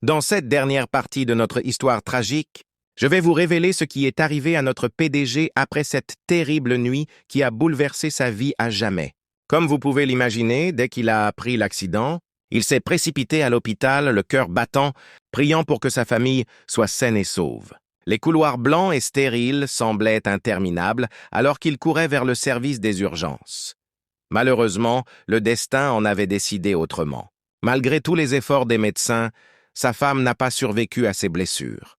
Dans cette dernière partie de notre histoire tragique, je vais vous révéler ce qui est arrivé à notre PDG après cette terrible nuit qui a bouleversé sa vie à jamais. Comme vous pouvez l'imaginer, dès qu'il a appris l'accident, il s'est précipité à l'hôpital, le cœur battant, priant pour que sa famille soit saine et sauve. Les couloirs blancs et stériles semblaient interminables alors qu'il courait vers le service des urgences. Malheureusement, le destin en avait décidé autrement. Malgré tous les efforts des médecins, sa femme n'a pas survécu à ses blessures.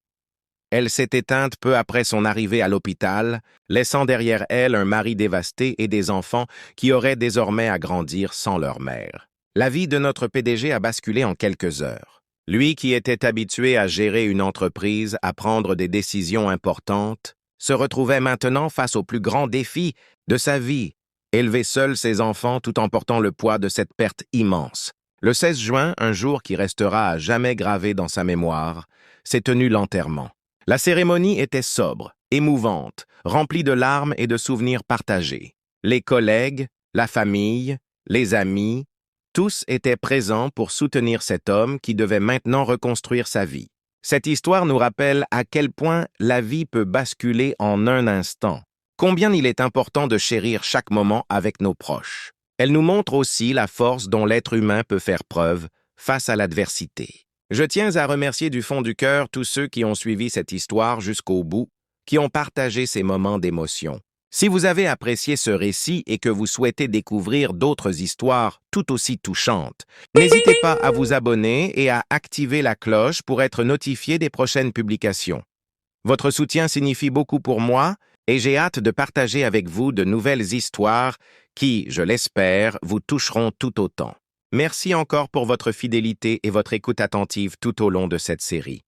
Elle s'est éteinte peu après son arrivée à l'hôpital, laissant derrière elle un mari dévasté et des enfants qui auraient désormais à grandir sans leur mère. La vie de notre PDG a basculé en quelques heures. Lui qui était habitué à gérer une entreprise, à prendre des décisions importantes, se retrouvait maintenant face au plus grand défi de sa vie, élever seul ses enfants tout en portant le poids de cette perte immense. Le 16 juin, un jour qui restera à jamais gravé dans sa mémoire, s'est tenu l'enterrement. La cérémonie était sobre, émouvante, remplie de larmes et de souvenirs partagés. Les collègues, la famille, les amis, tous étaient présents pour soutenir cet homme qui devait maintenant reconstruire sa vie. Cette histoire nous rappelle à quel point la vie peut basculer en un instant, combien il est important de chérir chaque moment avec nos proches. Elle nous montre aussi la force dont l'être humain peut faire preuve face à l'adversité. Je tiens à remercier du fond du cœur tous ceux qui ont suivi cette histoire jusqu'au bout, qui ont partagé ces moments d'émotion. Si vous avez apprécié ce récit et que vous souhaitez découvrir d'autres histoires tout aussi touchantes, n'hésitez pas à vous abonner et à activer la cloche pour être notifié des prochaines publications. Votre soutien signifie beaucoup pour moi et j'ai hâte de partager avec vous de nouvelles histoires qui, je l'espère, vous toucheront tout autant. Merci encore pour votre fidélité et votre écoute attentive tout au long de cette série.